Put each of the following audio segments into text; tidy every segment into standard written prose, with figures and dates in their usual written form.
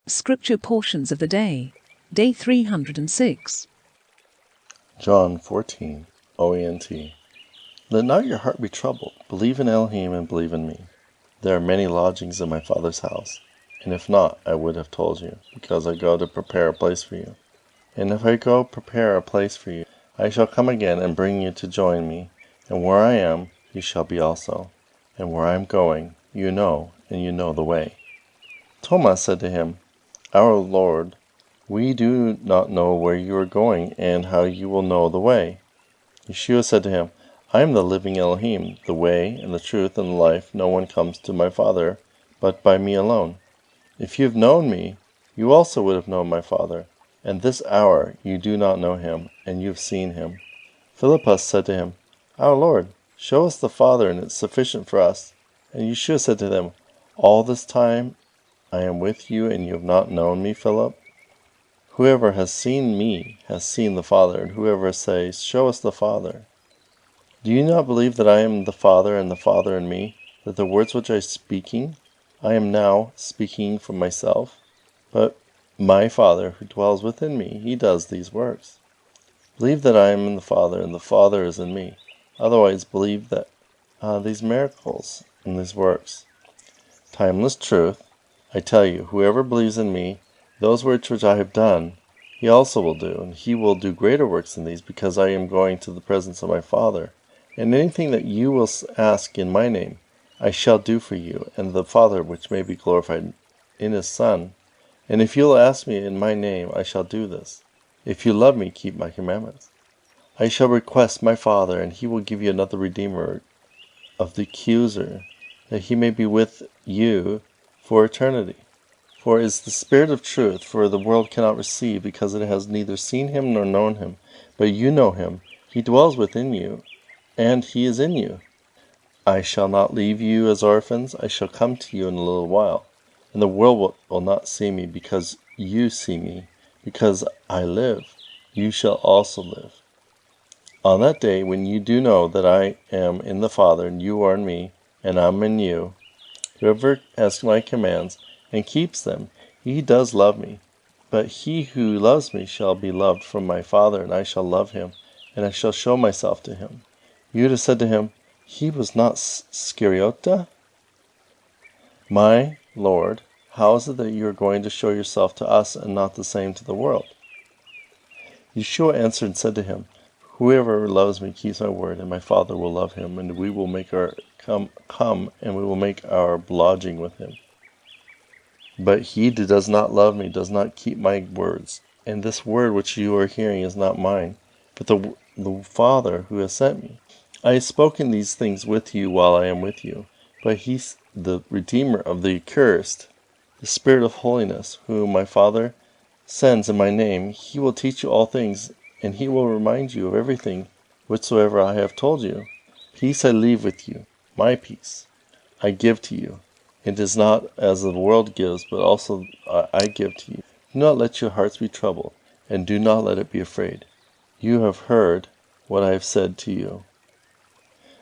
Scripture portions of the day, Day 306. John 14, OENT. Let not your heart be troubled. Believe in Elohim and believe in me. There are many lodgings in my Father's house, and if not, I would have told you, because I go to prepare a place for you. And if I go prepare a place for you, I shall come again and bring you to join me, and where I am, you shall be also. And where I am going, you know, and you know the way. Thomas said to him, Our Lord, we do not know where you are going, and how you will know the way. Yeshua said to him, I am the living Elo-heem, the way, and the truth, and the life. No one comes to my Father but by me alone. If you have known me, you also would have known my Father. And this hour you do not know him, and you have seen him. Philip said to him, Our Lord, show us the Father, and it is sufficient for us. And Yeshua said to them, All this time I am with you, and you have not known me, Philip? Whoever has seen me has seen the Father, and whoever says, Show us the Father. Do you not believe that I am the Father, and the Father in me, that the words which I am now speaking from myself? But my Father, who dwells within me, he does these works. Believe that I am in the Father, and the Father is in me. Otherwise, believe that these miracles and these works. Timeless truth, I tell you, whoever believes in me, those works which I have done, he also will do, and he will do greater works than these, because I am going to the presence of my Father. And anything that you will ask in my name, I shall do for you, and the Father which may be glorified in his Son. And if you will ask me in my name, I shall do this. If you love me, keep my commandments. I shall request my Father, and he will give you another Redeemer of the Accuser, that he may be with you for eternity. For it is the Spirit of truth, for the world cannot receive, because it has neither seen him nor known him. But you know him, he dwells within you, and he is in you. I shall not leave you as orphans, I shall come to you in a little while. And the world will not see me, because you see me. Because I live, you shall also live. On that day, when you do know that I am in the Father, and you are in me, and I am in you, whoever has my commands and keeps them, he does love me. But he who loves me shall be loved from my Father, and I shall love him, and I shall show myself to him. Judah said to him, He was not Iscariota? My Lord, how is it that you are going to show yourself to us, and not the same to the world? Yeshua answered and said to him, Whoever loves me keeps my word, and my Father will love him, and we will make our come, and we will make our lodging with him. But he who does not love me does not keep my words, and this word which you are hearing is not mine, but the Father who has sent me. I have spoken these things with you while I am with you, but he, the Redeemer of the accursed, the Spirit of holiness, whom my Father sends in my name, he will teach you all things, and he will remind you of everything whatsoever I have told you. Peace I leave with you, my peace I give to you. It is not as the world gives, but also I give to you. Do not let your hearts be troubled, and do not let it be afraid. You have heard what I have said to you.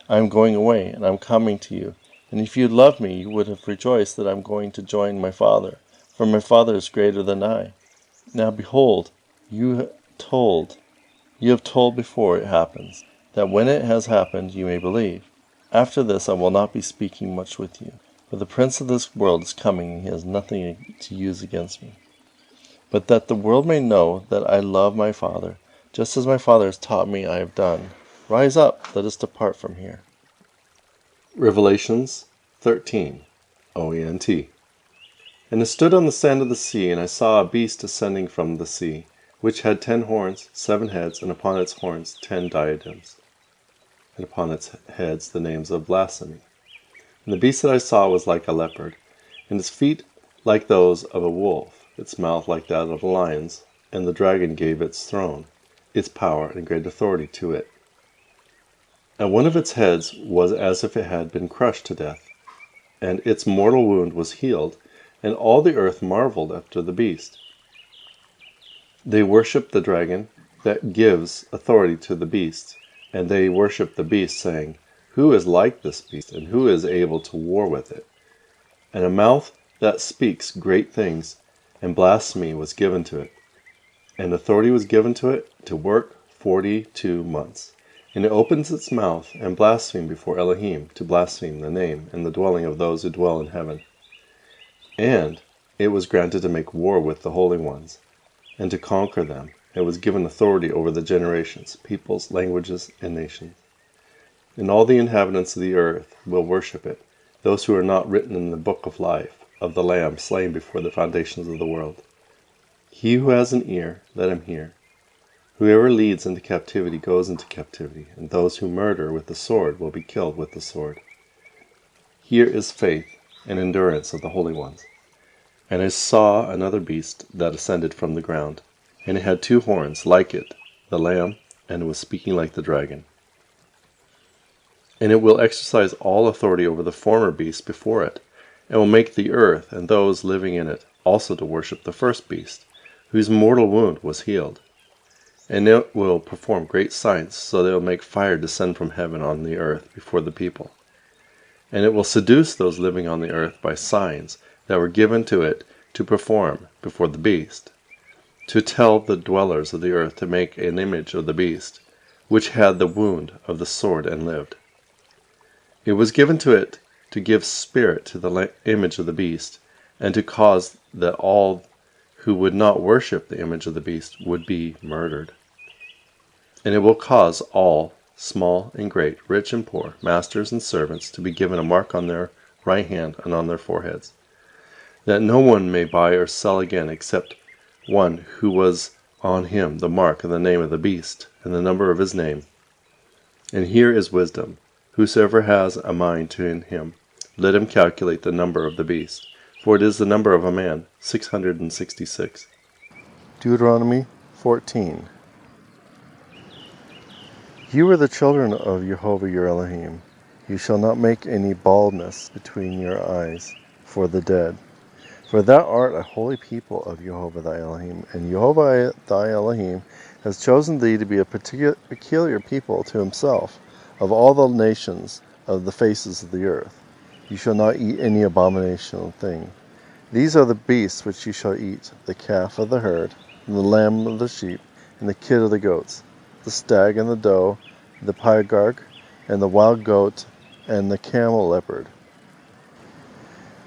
I am going away, and I am coming to you. And if you had loved me, you would have rejoiced that I am going to join my Father, for my Father is greater than I. Now behold, you have told before it happens, that when it has happened you may believe. After this I will not be speaking much with you, for the prince of this world is coming, and he has nothing to use against me. But that the world may know that I love my Father, just as my Father has taught me I have done. Rise up, let us depart from here. Revelations 13, OENT. And I stood on the sand of the sea, and I saw a beast ascending from the sea, which had 10 horns, 7 heads, and upon its horns 10 diadems, and upon its heads the names of blasphemy. And the beast that I saw was like a leopard, and its feet like those of a wolf, its mouth like that of a lion's, and the dragon gave its throne, its power, and great authority to it. And one of its heads was as if it had been crushed to death, and its mortal wound was healed, and all the earth marveled after the beast. They worshipped the dragon that gives authority to the beast, and they worshipped the beast, saying, Who is like this beast, and who is able to war with it? And a mouth that speaks great things, and blasphemy was given to it. And authority was given to it to work 42 months. And it opens its mouth and blasphemed before Elohim, to blaspheme the name and the dwelling of those who dwell in heaven. And it was granted to make war with the holy ones, and to conquer them. It was given authority over the generations, peoples, languages, and nations. And all the inhabitants of the earth will worship it, those who are not written in the book of life of the Lamb slain before the foundations of the world. He who has an ear, let him hear. Whoever leads into captivity goes into captivity, and those who murder with the sword will be killed with the sword. Here is faith and endurance of the holy ones. And I saw another beast that ascended from the ground, and it had 2 horns like it, the Lamb, and it was speaking like the dragon. And it will exercise all authority over the former beast before it, and will make the earth and those living in it also to worship the first beast, whose mortal wound was healed. And it will perform great signs, so that it will make fire descend from heaven on the earth before the people. And it will seduce those living on the earth by signs that were given to it to perform before the beast, to tell the dwellers of the earth to make an image of the beast, which had the wound of the sword and lived. It was given to it to give spirit to the image of the beast, and to cause that all who would not worship the image of the beast would be murdered. And it will cause all, small and great, rich and poor, masters and servants, to be given a mark on their right hand and on their foreheads, that no one may buy or sell again except one who was on him the mark of the name of the beast and the number of his name. And here is wisdom. Whosoever has a mind to in him, let him calculate the number of the beast, for it is the number of a man, 666. Deuteronomy 14. You are the children of Jehovah your Elohim. You shall not make any baldness between your eyes for the dead. For thou art a holy people of Jehovah thy Elohim, and Jehovah thy Elohim has chosen thee to be a peculiar people to himself of all the nations of the faces of the earth. You shall not eat any abominational thing. These are the beasts which you shall eat: the calf of the herd, and the lamb of the sheep, and the kid of the goats, the stag and the doe, the pygarg, and the wild goat, and the camel leopard.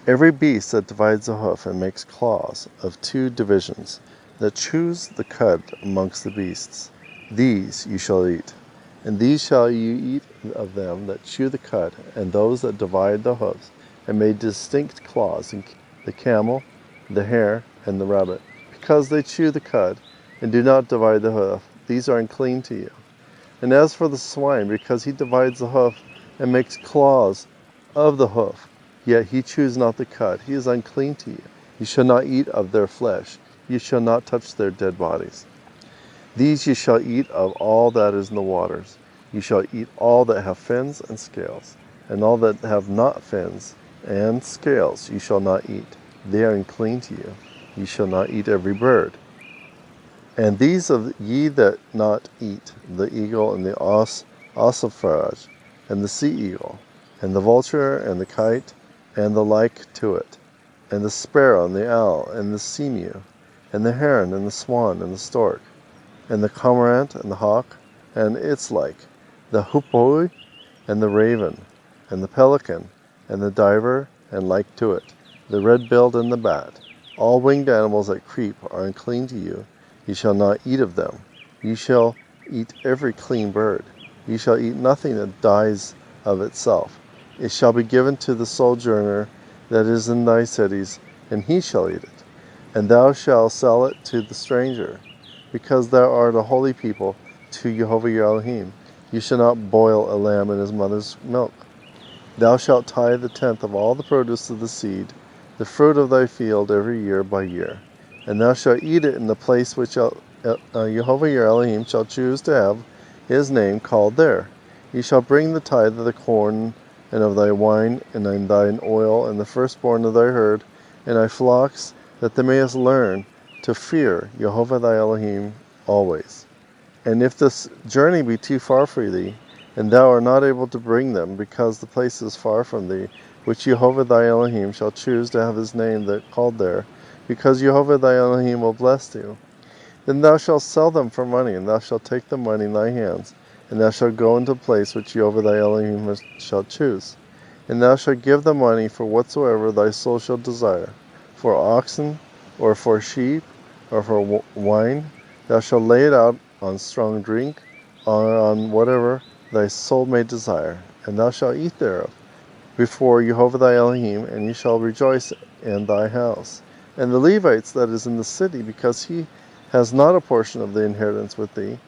Every beast that divides a hoof and makes claws of 2 divisions, that chews the cud amongst the beasts, these you shall eat. And these shall you eat of them that chew the cud, and those that divide the hoofs, and make distinct claws, in the camel, the hare, and the rabbit. Because they chew the cud, and do not divide the hoof, these are unclean to you. And as for the swine, because he divides the hoof, and makes claws of the hoof, yet he chews not the cud, he is unclean to you. You shall not eat of their flesh, you shall not touch their dead bodies. These you shall eat of all that is in the waters. You shall eat all that have fins and scales, and all that have not fins and scales you shall not eat. They are unclean to you. You shall not eat every bird. And these of ye that not eat, the eagle and the ossifrage, and the sea eagle, and the vulture, and the kite, and the like to it, and the sparrow, and the owl, and the seamew, and the heron, and the swan, and the stork, and the cormorant, and the hawk, and its like, the hoopoe, and the raven, and the pelican, and the diver, and like to it, the red-billed and the bat. All winged animals that creep are unclean to you. You shall not eat of them. You shall eat every clean bird. You shall eat nothing that dies of itself. It shall be given to the sojourner that is in thy cities, and he shall eat it. And thou shalt sell it to the stranger, because thou art a holy people to Jehovah your Elohim. You shall not boil a lamb in his mother's milk. Thou shalt tithe the 10th of all the produce of the seed, the fruit of thy field every year by year. And thou shalt eat it in the place which Jehovah your Elohim shall choose to have his name called there. Ye shall bring the tithe of the corn, and of thy wine, and of thine oil, and the firstborn of thy herd, and thy flocks, that thou mayest learn to fear Jehovah thy Elohim always. And if this journey be too far for thee, and thou art not able to bring them, because the place is far from thee, which Jehovah thy Elohim shall choose to have his name that called there, because Jehovah thy Elohim will bless you. Then thou shalt sell them for money, and thou shalt take the money in thy hands, and thou shalt go into a place which Jehovah thy Elohim shall choose. And thou shalt give the money for whatsoever thy soul shall desire, for oxen, or for sheep, or for wine. Thou shalt lay it out on strong drink, on whatever thy soul may desire, and thou shalt eat thereof before Jehovah thy Elohim, and ye shall rejoice in thy house. And the Levites that is in the city, because he has not a portion of the inheritance with thee,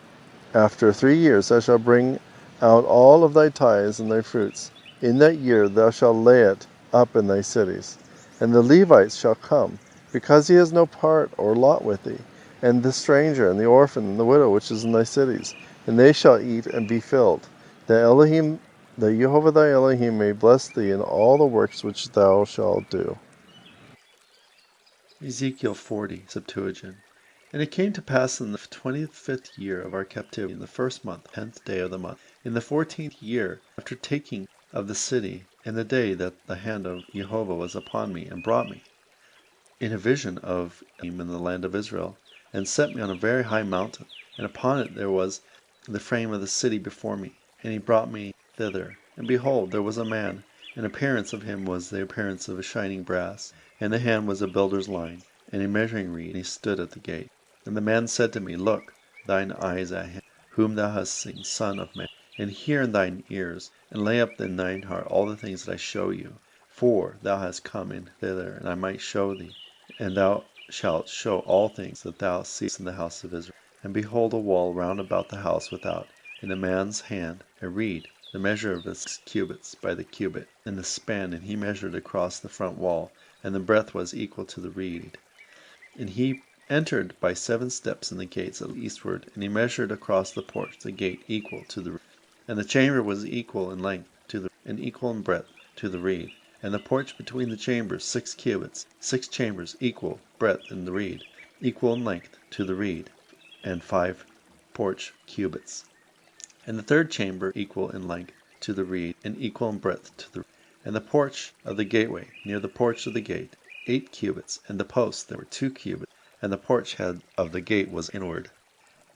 after 3 years thou shalt bring out all of thy tithes and thy fruits. In that year thou shalt lay it up in thy cities. And the Levites shall come, because he has no part or lot with thee, and the stranger, and the orphan, and the widow which is in thy cities, and they shall eat and be filled. The Jehovah thy Elohim may bless thee in all the works which thou shalt do. Ezekiel 40, Septuagint. And it came to pass in the 25th year of our captivity, in the first month, 10th day of the month, in the 14th year, after taking of the city, in the day that the hand of Jehovah was upon me, and brought me in a vision of him in the land of Israel, and set me on a very high mountain, and upon it there was the frame of the city before me, and he brought me thither. And behold, there was a man, and appearance of him was the appearance of a shining brass, and the hand was a builder's line, and a measuring reed, and he stood at the gate. And the man said to me, Look, thine eyes at him, whom thou hast seen, Son of man, and hear in thine ears, and lay up in thine heart all the things that I show you. For thou hast come in thither, and I might show thee. And thou shalt show all things that thou seest in the house of Israel. And behold, a wall round about the house without, in a man's hand a reed, the measure of it 6 cubits by the cubit, and the span, and he measured across the front wall, and the breadth was equal to the reed. And he entered by 7 steps in the gates eastward, and he measured across the porch the gate equal to the reed. And the chamber was equal in length to the and equal in breadth to the reed. And the porch between the chambers 6 cubits, 6 chambers equal breadth in the reed, equal in length to the reed, and 5 porch cubits. And the third chamber equal in length to the reed, and equal in breadth to the reed. And the porch of the gateway, near the porch of the gate, 8 cubits, and the posts there were 2 cubits, and the porch head of the gate was inward.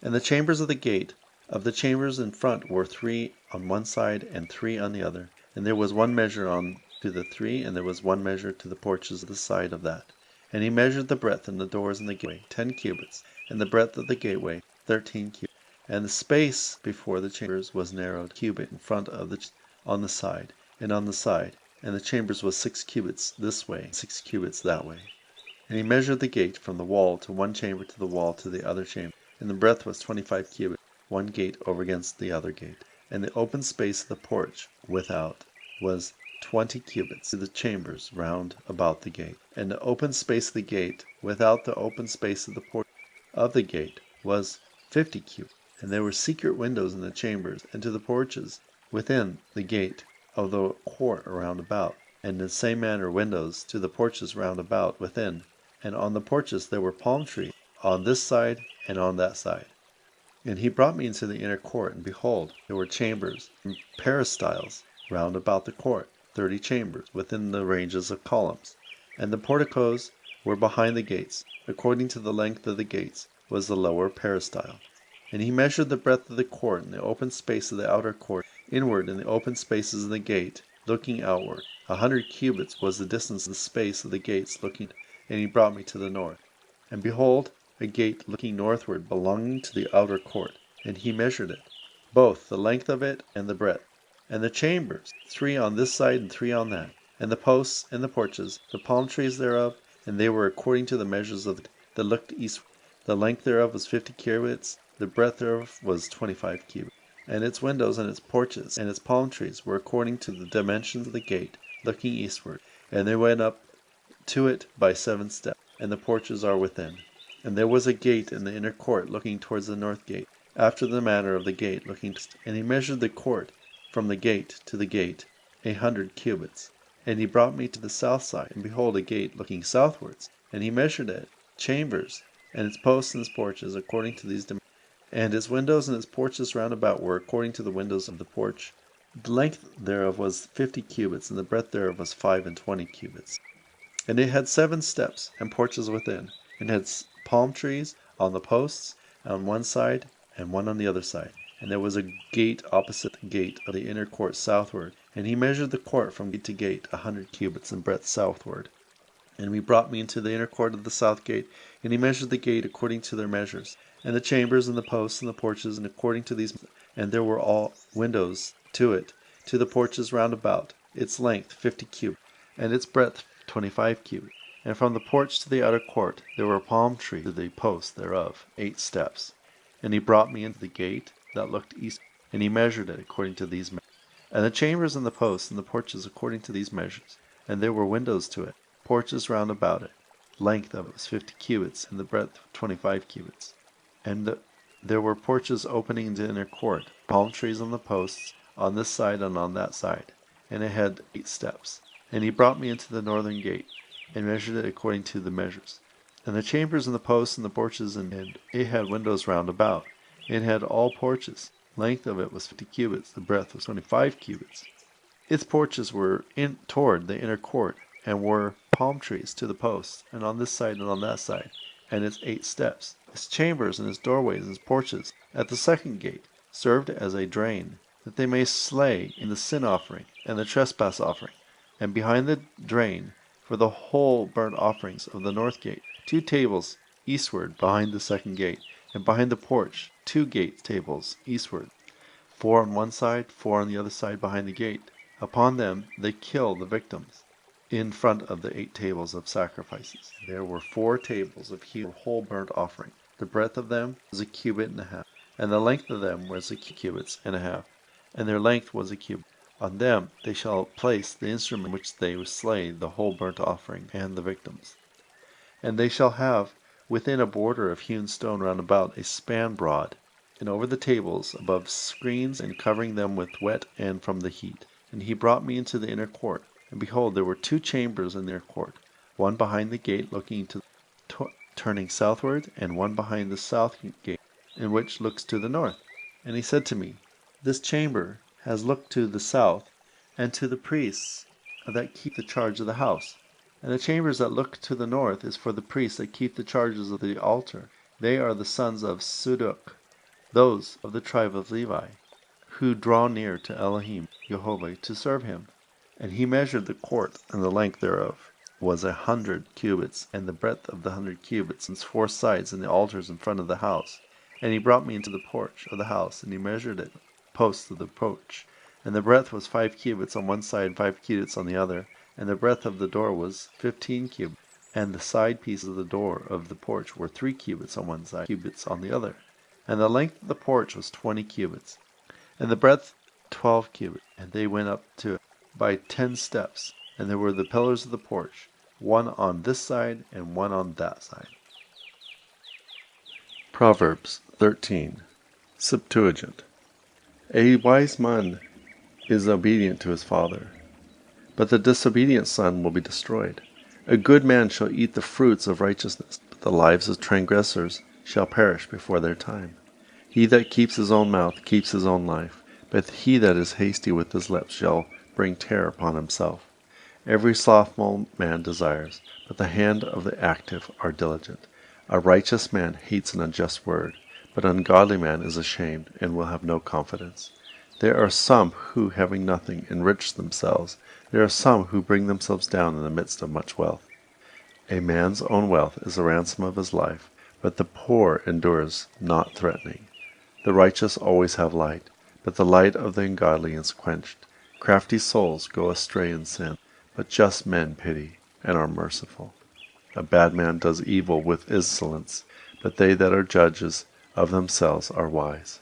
And the chambers of the gate of the chambers in front were 3 on one side and 3 on the other, and there was one measure on to the 3, and there was one measure to the porches of the side of that. And he measured the breadth in the doors in the gateway 10 cubits, and the breadth of the gateway 13 cubits. And the space before the chambers was narrowed cubit in front of on the side, and on the side, and the chambers was 6 cubits this way, 6 cubits that way. And he measured the gate from the wall to one chamber to the wall to the other chamber, and the breadth was 25 cubits, one gate over against the other gate. And the open space of the porch without was 20 cubits to the chambers round about the gate. And the open space of the gate without the open space of the porch of the gate was 50 cubits. And there were secret windows in the chambers, and to the porches within the gate of the court round about, and in the same manner windows to the porches round about within. And on the porches there were palm trees on this side and on that side. And he brought me into the inner court, and behold, there were chambers and peristyles round about the court, 30 chambers, within the ranges of columns. And the porticos were behind the gates. According to the length of the gates was the lower peristyle. And he measured the breadth of the court, and the open space of the outer court, inward in the open spaces of the gate, looking outward. 100 cubits was the distance of the space of the gates looking, and he brought me to the north. And behold, a gate looking northward belonging to the outer court, and he measured it, both the length of it and the breadth. And the chambers, 3 on this side and 3 on that, and the posts and the porches, the palm trees thereof, and they were according to the measures of that looked eastward. The length thereof was 50 cubits, the breadth thereof was 25 cubits. And its windows and its porches and its palm trees were according to the dimensions of the gate looking eastward, and they went up to it by 7 steps, and the porches are within. And there was a gate in the inner court looking towards the north gate, after the manner of the gate looking east. And he measured the court from the gate to the gate 100 cubits. And he brought me to the south side, and behold, a gate looking southwards. And he measured it, chambers, and its posts and its porches, according to these dimensions. And its windows and its porches round about were according to the windows of the porch. The length thereof was 50 cubits, and the breadth thereof was 25 cubits. And it had 7 steps and porches within, and had palm trees on the posts on one side and one on the other side. And there was a gate opposite the gate of the inner court southward. And he measured the court from gate to gate 100 cubits in breadth southward. And he brought me into the inner court of the south gate, and he measured the gate according to their measures, and the chambers and the posts and the porches, and according to these. And there were all windows to it, to the porches round about, its length 50 cubits, and its breadth 25 cubits. And from the porch to the outer court there were palm trees to the posts thereof, 8 steps. And he brought me into the gate that looked east, and he measured it according to these measures. And the chambers and the posts and the porches according to these measures. And there were windows to it, porches round about it. Length of it was 50 cubits, and the breadth 25 cubits. And there were porches opening into the inner court, palm trees on the posts, on this side and on that side. And it had 8 steps. And he brought me into the northern gate, and measured it according to the measures. And the chambers and the posts and the porches, and it had windows round about. It had all porches. Length of it was 50 cubits, the breadth was 25 cubits. Its porches were in toward the inner court, and were palm trees to the posts, and on this side and on that side, and its 8 steps. Its chambers and its doorways and its porches at the second gate served as a drain, that they may slay in the sin offering and the trespass offering. And behind the drain, for the whole burnt offerings of the north gate, 2 tables eastward behind the second gate, and behind the porch 2 gate tables eastward, 4 on one side, 4 on the other side behind the gate. Upon them they kill the victims, in front of the 8 tables of sacrifices. There were 4 tables of whole burnt offering. The breadth of them was 1.5 cubits, and the length of them was 2.5 cubits, and their length was 1 cubit. On them they shall place the instrument which they slay the whole burnt offering and the victims. And they shall have within a border of hewn stone round about a span broad, and over the tables above screens, and covering them with wet and from the heat. And he brought me into the inner court, and behold, there were 2 chambers in the inner court, one behind the gate looking turning southward, and one behind the south gate, in which looks to the north. And he said to me, This chamber has looked to the south, and to the priests that keep the charge of the house. And the chambers that look to the north is for the priests that keep the charges of the altar. They are the sons of Sudok, those of the tribe of Levi, who draw near to Elo-heem, Jehovah, to serve him. And he measured the court, and the length thereof was 100 cubits, and the breadth of the 100 cubits, and its 4 sides, and the altars in front of the house. And he brought me into the porch of the house, and he measured it, posts of the porch. And the breadth was 5 cubits on one side, 5 cubits on the other. And the breadth of the door was 15 cubits. And the side pieces of the door of the porch were 3 cubits on one side, cubits on the other. And the length of the porch was 20 cubits. And the breadth 12 cubits. And they went up to it by 10 steps. And there were the pillars of the porch, one on this side and one on that side. Proverbs 13. Septuagint. A wise man is obedient to his father, but the disobedient son will be destroyed. A good man shall eat the fruits of righteousness, but the lives of transgressors shall perish before their time. He that keeps his own mouth keeps his own life, but he that is hasty with his lips shall bring terror upon himself. Every slothful man desires, but the hand of the active are diligent. A righteous man hates an unjust word, but an ungodly man is ashamed and will have no confidence. There are some who, having nothing, enrich themselves. There are some who bring themselves down in the midst of much wealth. A man's own wealth is the ransom of his life, but the poor endures not threatening. The righteous always have light, but the light of the ungodly is quenched. Crafty souls go astray in sin, but just men pity and are merciful. A bad man does evil with insolence, but they that are judges of themselves are wise.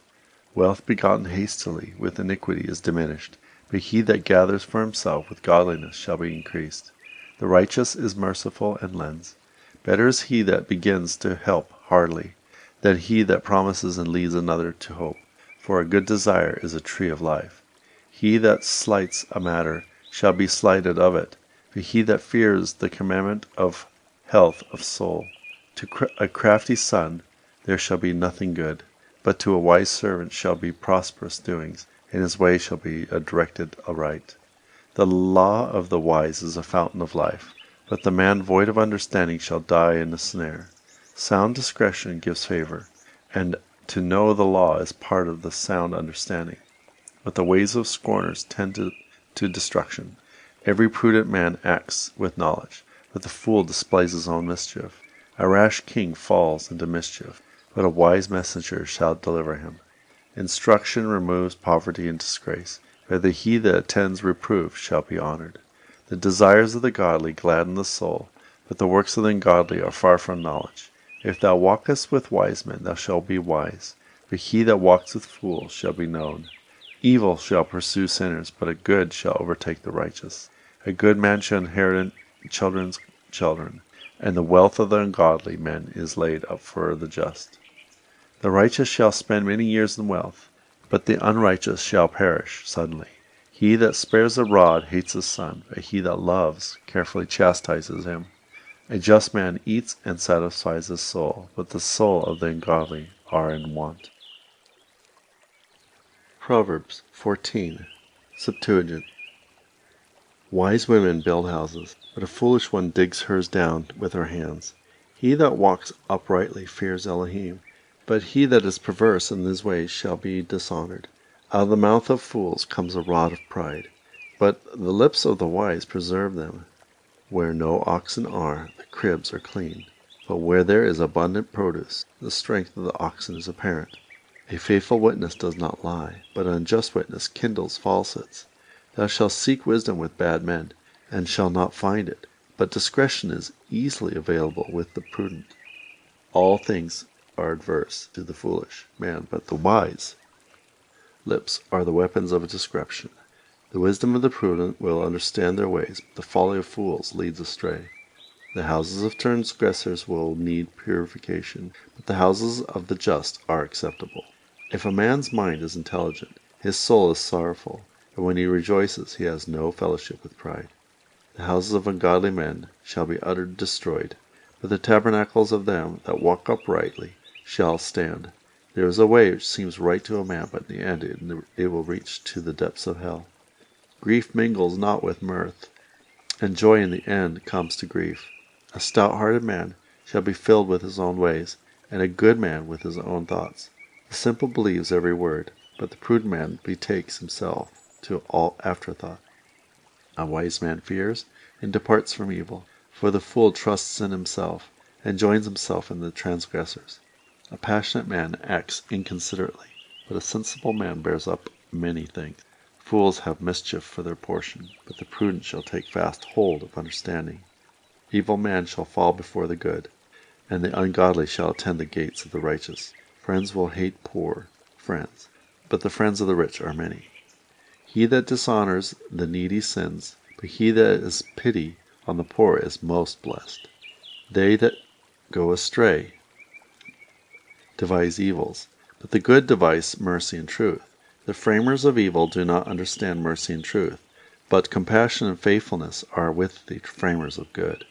Wealth begotten hastily with iniquity is diminished, but he that gathers for himself with godliness shall be increased. The righteous is merciful and lends. Better is he that begins to help heartily, than he that promises and leads another to hope. For a good desire is a tree of life. He that slights a matter shall be slighted of it, but he that fears the commandment of health of soul. To a crafty son there shall be nothing good, but to a wise servant shall be prosperous doings, and his way shall be directed aright. The law of the wise is a fountain of life, but the man void of understanding shall die in a snare. Sound discretion gives favor, and to know the law is part of the sound understanding. But the ways of scorners tend to destruction. Every prudent man acts with knowledge, but the fool displays his own mischief. A rash king falls into mischief, but a wise messenger shall deliver him. Instruction removes poverty and disgrace, but he that attends reproof shall be honored. The desires of the godly gladden the soul, but the works of the ungodly are far from knowledge. If thou walkest with wise men, thou shalt be wise, but he that walks with fools shall be known. Evil shall pursue sinners, but a good shall overtake the righteous. A good man shall inherit children's children, and the wealth of the ungodly men is laid up for the just. The righteous shall spend many years in wealth, but the unrighteous shall perish suddenly. He that spares a rod hates his son, but he that loves carefully chastises him. A just man eats and satisfies his soul, but the soul of the ungodly are in want. Proverbs 14, Septuagint. Wise women build houses, but a foolish one digs hers down with her hands. He that walks uprightly fears Elo-heem, but he that is perverse in his ways shall be dishonored. Out of the mouth of fools comes a rod of pride, but the lips of the wise preserve them. Where no oxen are, the cribs are clean, but where there is abundant produce, the strength of the oxen is apparent. A faithful witness does not lie, but an unjust witness kindles falsehoods. Thou shalt seek wisdom with bad men, and shalt not find it, but discretion is easily available with the prudent. All things are adverse to the foolish man, but the wise lips are the weapons of discretion. The wisdom of the prudent will understand their ways, but the folly of fools leads astray. The houses of transgressors will need purification, but the houses of the just are acceptable. If a man's mind is intelligent, his soul is sorrowful, and when he rejoices, he has no fellowship with pride. The houses of ungodly men shall be utterly destroyed, but the tabernacles of them that walk uprightly shall stand. There is a way which seems right to a man, but in the end it will reach to the depths of hell. Grief mingles not with mirth, and joy in the end comes to grief. A stout-hearted man shall be filled with his own ways, and a good man with his own thoughts. The simple believes every word, but the prudent man betakes himself to all afterthought. A wise man fears and departs from evil, for the fool trusts in himself, and joins himself in the transgressors. A passionate man acts inconsiderately, but a sensible man bears up many things. Fools have mischief for their portion, but the prudent shall take fast hold of understanding. Evil men shall fall before the good, and the ungodly shall attend the gates of the righteous. Friends will hate poor friends, but the friends of the rich are many. He that dishonors the needy sins, but he that is pity on the poor is most blessed. They that go astray devise evils, but the good devise mercy and truth. The framers of evil do not understand mercy and truth, but compassion and faithfulness are with the framers of good.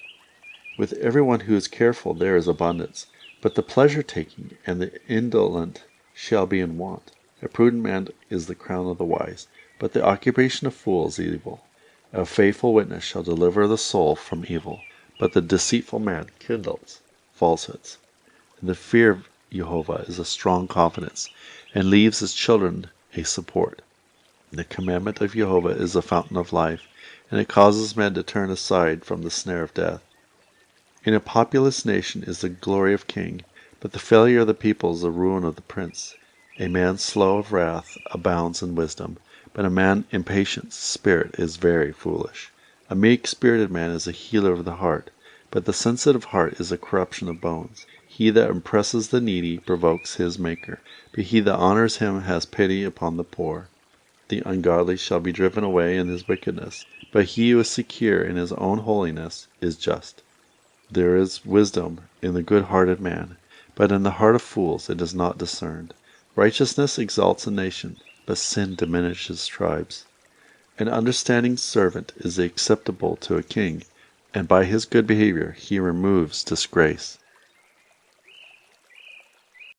With everyone who is careful there is abundance, but the pleasure-taking and the indolent shall be in want. A prudent man is the crown of the wise, but the occupation of fools is evil. A faithful witness shall deliver the soul from evil, but the deceitful man kindles falsehoods. And the fear of Jehovah is a strong confidence, and leaves his children a support. The commandment of Jehovah is a fountain of life, and it causes men to turn aside from the snare of death. In a populous nation is the glory of king, but the failure of the people is the ruin of the prince. A man slow of wrath abounds in wisdom, but a man impatient spirit is very foolish. A meek-spirited man is a healer of the heart, but the sensitive heart is a corruption of bones. He that impresses the needy provokes his Maker, but he that honors him has pity upon the poor. The ungodly shall be driven away in his wickedness, but he who is secure in his own holiness is just. There is wisdom in the good-hearted man, but in the heart of fools it is not discerned. Righteousness exalts a nation, but sin diminishes tribes. An understanding servant is acceptable to a king, and by his good behavior he removes disgrace.